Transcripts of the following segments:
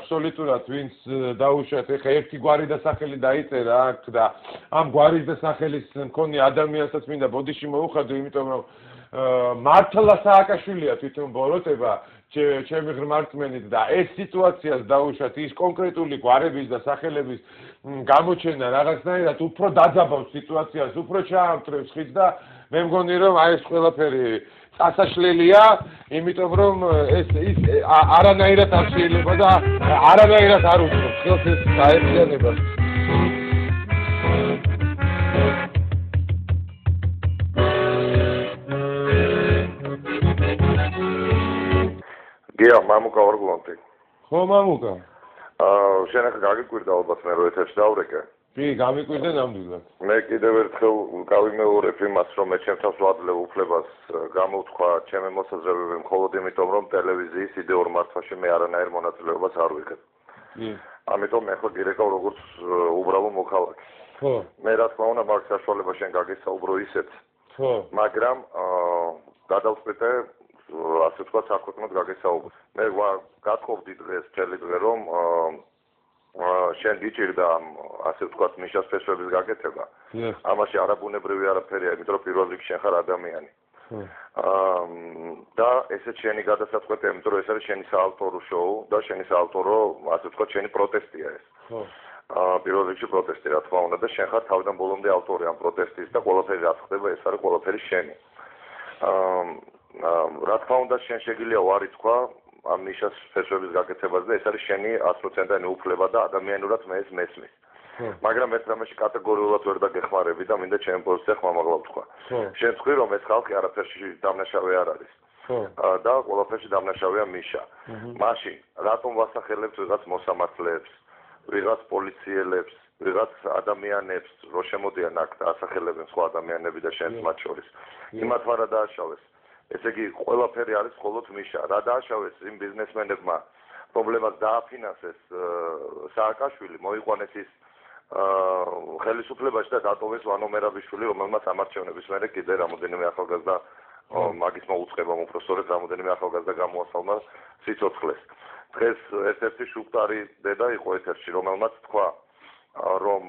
აბსოლუტურად ვინც დაუშვათ ეხა ერთი გვარი და სახელი დაიწერა აქ და ამ გვარის და სახელის მქონე ადამიანსაც მინდა ბოდიში მოუხადო, იმიტომ რომ მართლა სააკაშვილია თვითონ ბოროტება ჩემი ღრმართმენით და ეს სიტუაციას დაუშვათ ის კონკრეტული გვარების და სახელების გამოჩენა რაღაცნაირად უფრო დაძაბავს სიტუაციას, უფრო ჩაამტრევს ხიდს და მე მგონი რომ აი ეს ყველაფერი წასაშლელია, იმიტომ რომ ეს არანაირად არ შეიძლება და არანაირად არ უწყობს ხელს ეს გაერთიანებას. გია, მამუკა ვარ გლონტი. ხო, მამუკა. შენ ახლა გაგიკვირდა ალბათ მე რო ეთერში დავვრეკე. კი, გამიკვირდა ნამდვილად. მე კიდევ ერთხელ გავიმეორებ იმას, რომ მე ჩემ თავს ვადლებ უფლებას გამოვთქვა ჩემი მოსაზრებები მხოლოდ იმიტომ, რომ ტელევიზიის იდეურ მართვაში მე არანაირ მონაწილეობას არ ვიღებ. კი. ამიტომ მე ხო გირეკავ როგორც უბრალო მოქალაქე. ხო. მე რა თქმა უნდა მაგ საშუალებას შენ გაგესაუბრო ისეთ. ხო. მაგრამ გადავწყვიტე ასე თქვა საკუთნოდ გაგესაუბრო. მე გათხოვდი დღეს მთელი დღე რომ შენ გიჭირდა ასე ვთქვათ მიშას ფესვების გაკეთება. ამაში არაბუნებრივი არაფერია, იმიტომ რომ პირველ რიგში შენ ხარ ადამიანი. და ესეც შენი გადასაწყვეტია, იმიტომ რომ ეს არის შენი საავტორო შოუ და შენი საავტორო ასე ვთქვათ შენი პროტესტია ეს. პირველ რიგში პროტესტი რა თქმა უნდა და შენ ხარ თავიდან ბოლომდე ავტორი ამ პროტესტის და ყველაფერი რაც ხდება ეს არის ყველაფერი შენი. რა თქმა უნდა შენ შეგიძლია უარი თქვა ამ მიშას ფესვების გაკეთებას და ეს არის შენი 100%-იანი უფლება და ადამიანურად მე ეს მესმის. მაგრამ ეს რამეში კატეგორიულად ვერ დაგეხმარები და მინდა ჩემი პოზიცია ხმამაღლა ვთქვა. შენ თქვი რომ ეს ხალხი არაფერში დამნაშავე არ არის. და ყველაფერში დამნაშავეა მიშა. მაშინ რატომ ვასახელებთ ვიღაც მოსამართლეებს, ვიღაც პოლიციელებს, ვიღაც ადამიანებს, რომ შემოდიან აქ და ასახელებენ სხვა ადამიანები და შენს მათ შორის. იმათ ვარა დააშავეს. ესე იგი ყველაფერი არის მხოლოდ მიშა. რა დააშავეს იმ ბიზნესმენებმა, რომლებმაც დააფინანსეს სააკაშვილი, მოიყვანეს ის ხელისუფლებაში და დატოვეს ვანო მერაბიშვილი, რომელმაც ამარჩევნების მერე კიდე რამოდენიმე ახალგაზრდა მაგის მოუწყებამ უბრალოდ რამოდენიმე ახალგაზრდა გამოასალმა სიცოცხლეს. დღეს ერთ-ერთი შუქტარი დედა იყო ეთერში, რომელმაც თქვა რომ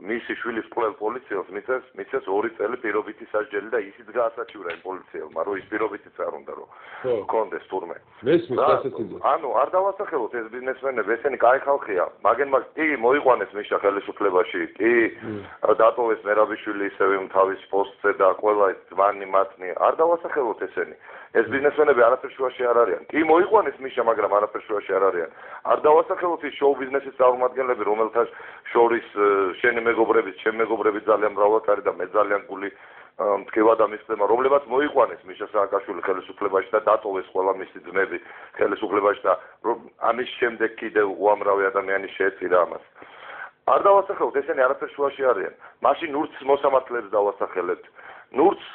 მისი შვილის კვლელ პოლიციელს მიწეს 2 წელი პირობითი სასჯელი და ისიც გაასაჩივრა იმ პოლიციელმა, რომ ის პირობითიც არ უნდა რომ ჰქონდეს თურმე. ანუ არ დავასახელოთ ეს ბიზნესმენები, ესენი კაი ხალხია, მაგრამ კი მოიყვანეს მიშა ხელისუფლებაში, კი დატოვეს მერაბიშვილი ისევე თავის პოსტზე და ყველა ეს ძმანი მათნი, არ დავასახელოთ ესენი. ეს ბიზნესმენები არაფერ შუაში არ არიან. კი მოიყვანეს მიშა, მაგრამ არაფერ შუაში არ არიან. არ დავასახელოთ ის შოუ ბიზნესის წარმომადგენლები, რომელთა შორის შენი მეგობრების, ჩემი მეგობრები ძალიან მრავლად არის და მე ძალიან გული მткиვა და მისწრება, რომლებაც მოიყვანეს მიშა სააკაშვილი ხელისუფლებაში და დატოვეს ყველა მისი ძმები ხელისუფლებაში და ამის შემდეგ კიდევ უამრავი ადამიანი შეეწირა ამას. არ დავასახელოთ, ესენი არაფერ შუაში არიან. მაშინ ნურცს მოსამართლეებს დავასახელებთ. ნურცს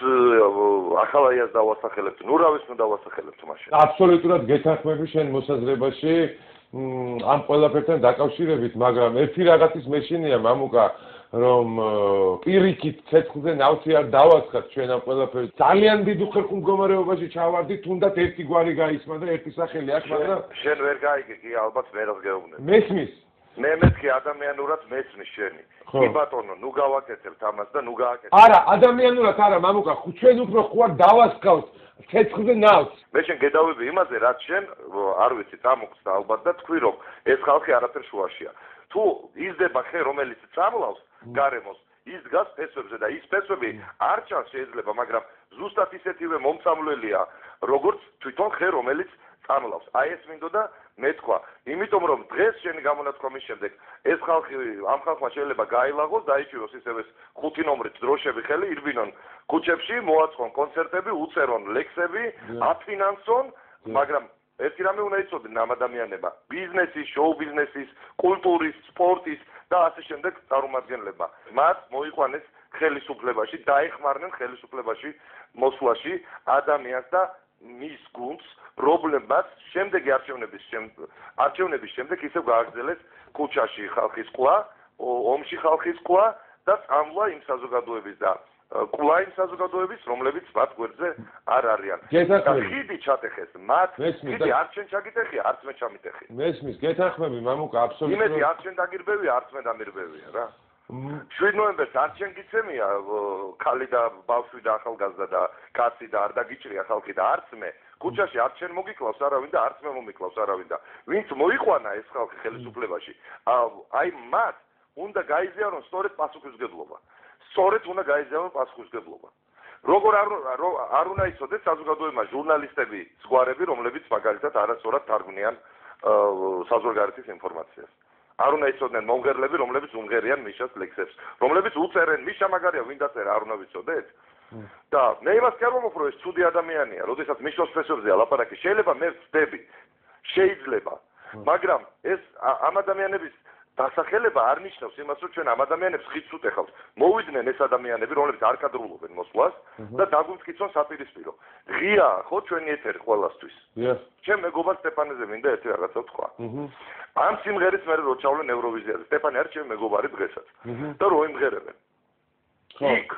ახალაიას დავასახელებთ, ნურავის ნუ დავასახელებთ მაშინ. აბსოლუტურად გეთანხმები შენ მოსაზრებაში ამ ყველაფერთან დაკავშირებით, მაგრამ ერთი რაღაცის მეშინია მამუკა, რომ პირიქით ცეცხლზე ნავთი არ დავასხათ ჩვენ ამ ყველაფერს. ძალიან დიდ უხერხულ მდგომარეობაში ჩავარდით, თუნდაც ერთი გვარი გაისმა და ერთი სახელი აქვს, მაგრამ შენ ვერ გაიგე კი ალბათ მე რას გეუბნები. მესმის. მე მეთქი ადამიანურად მესმის შენი. კი ბატონო, ნუ გავაკეთებთ ამას და ნუ გააკეთებთ. არა, ადამიანურად არა, მამუკა, ჩვენ უფრო ხوار დავასხავთ ცეცხლზე ნავთს. მე შენ გედავები იმაზე, რაც შენ არ ვიცი, წამოხსნა ალბათ და თქვი რომ ეს ხალხი არაფერ შუაშია. თუ იზრდება ხე, რომელიც წამლავს გარემოს, ის დგას ფესვებზე და ის ფესვები არ ჩანს შეიძლება, მაგრამ ზუსტად ისეთივე მომწამლველია, როგორც თვითონ ხე, რომელიც წამლავს. აი ეს მინდოდა მეთქვა, იმიტომ რომ დღეს შენი გამონათქვამის შემდეგ ეს ხალხი ამ ხალხმა შეიძლება გაილაღოს, დაიჭიროს ისევ 5 ნომრით დროშები ხელი, ირბინონ ქუჩებში, მოაწყონ კონცერტები, უწერონ ლექსები, აფინანსონ, მაგრამ ერთი რამე უნდა იცოდნენ ამ ადამიანებმა, ბიზნესის, შოუ ბიზნესის, კულტურის, სპორტის და ასე შემდეგ წარმომადგენლებმა. მათ მოიყვანეს ხელისუფლებაში, დაეხმარნენ ხელისუფლებაში მოსვლაში ადამიანს და მის გუნდს პრობლემას შემდეგი არჩევნების შემდეგ ისევ გააგრძელეს ქუჩაში ხალხის ყვა, ომში ხალხის ყვა და წამლა იმ საზოგადოების და კვლაინ საზოგადოების, რომლებიც მათ გვერდზე არ არიან. ხიდი ჩატეხეს, მათ ხიდი არც შენ ჩაგიტეხია, არც მე ჩამიტეხია. მესმის, გეთანხმები, მამუკა, აბსოლუტურად. იმედი არც შენ დაგირბევია, არც მე დამირბევია რა. 7 ნოემბერს არც შენ გიცემია, ქალი და ბავშვი და ახალგაზრდა და კაცი და არ დაგიჭრია ხალხი და არც მე. ქუჩაში არც შენ მოგიკლავს არავინ და არც მე მომიკლავს არავინ და ვინც მოიყვანა ეს ხალხი ხელისუფლებაში, აი მათ უნდა გაიზიარონ სწორედ პასუხისმგებლობა. სწორედ უნდა გაიზიარონ პასუხისმგებლობა. როგორ არ უნდა იცოდეს საზოგადოებმა ჟურნალისტები, ზღვარები, რომლებიც მაგალითად არასწორად თარგმნიან საზღვარგარეთის ინფორმაციას. არ უნდა იცოდნენ მომღერლები, რომლებიც უმღერიან მიშას ლექსებს, რომლებიც უწერენ მიშა მაგარია, ვინ დაწერა, არ უნდა ვიცოდეთ? და მე იმას კი არ ვამბობ, რომ ეს ცუდი ადამიანია, როდესაც მიშოს პრესორზეა ლაპარაკი, შეიძლება მე ვწდები, შეიძლება, მაგრამ ეს ამ ადამიანების დასახელება არ ნიშნავს იმას, რომ ჩვენ ამ ადამიანებს ხიდს უტეხავთ. მოვიდნენ ეს ადამიანები, რომლებიც არ კადრულობენ მოსვლას და დაგვიმტკიცონ საპირისპირო. ღია ხო ჩვენი ეთერი ყველასთვის. ჩემ მეგობარ სტეფანეზე მინდა ერთი რაღაცა თქვა. ამ სიმღერის მე რო ჩავლენ ევროვიზიაზე. სტეფანე არის ჩემი მეგობარი დღესაც. და რო იმღერებენ. იქ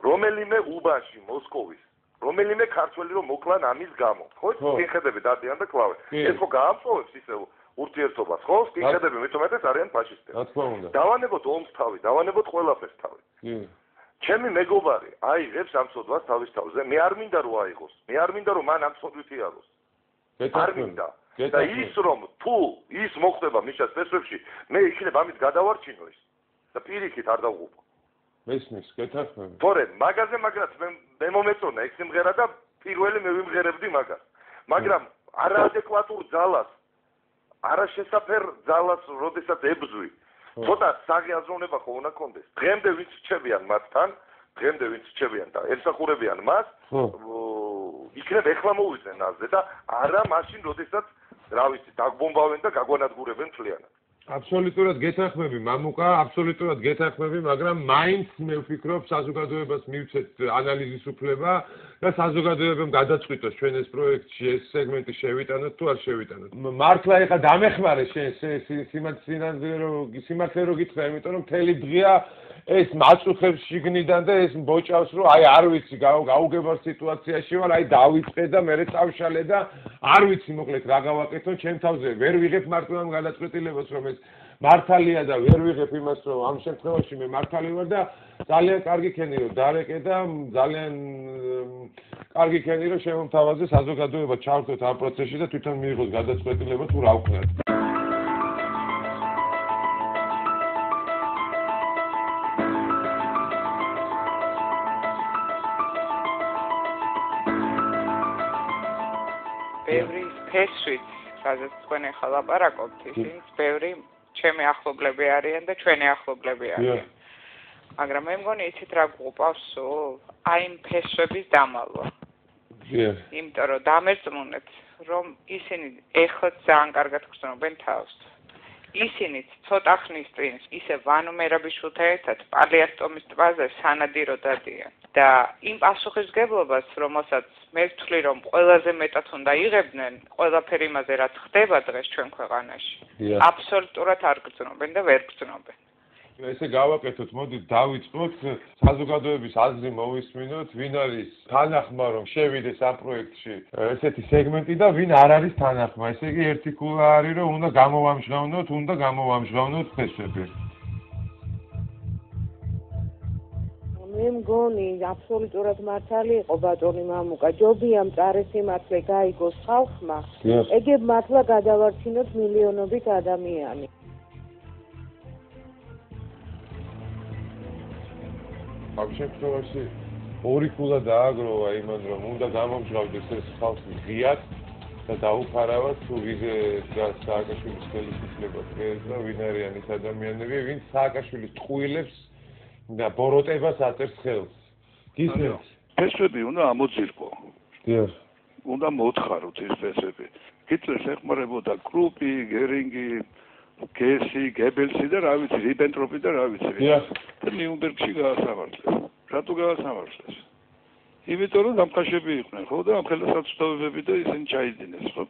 რომელიმე უბანში მოსკოვის რომელიმე ქართველი რომ მოკლან ამის გამო. ხო? სინხედები დადიან და კლავენ. ეს ხო გაამწოვებს ისევ ურთიერთობას, ხო? სინხედები მithumetes არიან ფაშისტები. რა თქმა უნდა. დავანებოთ ომს თავი, დავანებოთ ყველაფერს თავი. ჩემი მეგობარი აიღებს ამ სოდვას თავის თავზე. მე არ მინდა რომ აიღოს. მე არ მინდა რომ მან ამ სოდვით იაროს. არ მინდა. და ის რომ თუ ის მოხდება მიშას ფესვებში, მე იქნებ ამის გადავარჩინო ის. და პირიქით არ დავღუპო. მესმის, გეთანხმები. თორემ მაგაზე მაგრაც მე მომეწონა ეს სიმღერა და პირველი მე ვიმღერებდი მაგას. მაგრამ არაადეკვატურ ძალას, არაშესაფერ ძალას, როდესაც ებზვი, ცოტა საღიაზროვნება ხო უნდა კონდეს. დღემდე ვინც რჩებიან მათთან, დღემდე ვინც რჩებიან და ემსახურებიან მას, იქნებ ეხლა მოვიდნენ აზზე და არა მაშინ, როდესაც რა ვიცი, დაგბომბავენ და გაგვანადგურებენ მთლიანად. აბსოლუტურად გეთანხმები, მამუკა, აბსოლუტურად გეთანხმები, მაგრამ მაინც მე ვფიქრობ, საზოგადოებას მივცეთ ანალიზის უფლება და საზოგადოებამ გადაწყვიტოს ჩვენ ეს პროექტში ეს სეგმენტი შევიტანოთ თუ არ შევიტანოთ. მართლა ეხლა დამეხმარე შენ სიმართლე რო გითხრა, იმიტომ რომ მთელი დღეა ეს მაწუხებს შიგნიდან და ეს მბოჭავს, რომ აი არ ვიცი, გაუგებარ სიტუაციაში ვარ, აი დავიწყე და მე წავშალე და არ ვიცი მოკლედ რა გავაკეთო, ჩემ თავზე ვერ ვიღებ მართლა ამ გადაწყვეტილებას, რომ ეს მართალია და ვერ ვიღებ იმას, რომ ამ შემთხვევაში მე მართალი ვარ და ძალიან კარგი ქენი რომ დარეკე და ძალიან კარგი ქენი რომ შემომთავაზე საზოგადოება ჩავერთოთ ამ პროცესში და თვითონ მიიღოს გადაწყვეტილება თუ რა ვქნათ. ბევრი ფესვით, სადაც თქვენ ახლა ლაპარაკობთ, ისინიც ბევრი ჩემი ახლობლები არიან და ჩვენი ახლობლები არიან. მაგრამ მე მგონი იცით რა გვყავს სულ? აი იმ ფესვების დამალვა. იმიტომ რომ დამერწმუნეთ, რომ ისინი ეხლაც ძალიან კარგად გრძნობენ თავს. ისინიც ცოტა ხნის წინ ისე ვანო მერაბიშვილთან ერთად პალიასტომის ტბაზე სანადირო დადიან. და იმ პასუხისმგებლობას, რომელსაც მე ვთვლი, რომ ყველაზე მეტად უნდა იღებდნენ, ყველაფერი იმაზე, რაც ხდება დღეს ჩვენ ქვეყანაში. აბსოლუტურად არ გრძნობენ და ვერ გრძნობენ. ესე გავაკეთოთ, მოდით დავიწყოთ საზოგადოების აზრი მოვისმინოთ, ვინ არის თანახმა რომ შევიდეს ამ პროექტში ესეთი სეგმენტი და ვინ არ არის თანახმა. ესე იგი ერთი ქულა არის რომ უნდა გამოვამჟღავნოთ ფესვები. მე მგონი აბსოლუტურად მართალი იყო ბატონი მამუკა, ჯობია მწარე სიმართლე გაიგოს ხალხმა, ეგებ მართლა გადავარჩინოთ მილიონობით ადამიანი. ამ შემთხვევაში ორი ქულა დააგროვა იმან რომ უნდა გამომჟღავდეს ეს ხალხი ღიად და დაუფარავად თუ ვიზე დგას სააკაშვილის ხელისუფლებას დღეს და ვინ არიან ეს ადამიანები, ვინც სააკაშვილის ტყუილებს და ბოროტებას აწერს ხელს. გისმენთ? ფესვები უნდა ამოძირყო. დიახ. უნდა მოთხაროთ ეს ფესვები. ჰიტლერს ეხმარებოდა კრუპი, გერინგი, გესი, გებელსი და რა ვიცი, რიბენტროპი და რა ვიცი. დიახ. და ნიუნბერგში გაასამართლეს. რატო გაასამართლეს? იმიტომ რომ დამხაშები იყვნენ, ხო და ამ ხელისაცდავებები და ისინი ჩაიდინეს, ხო?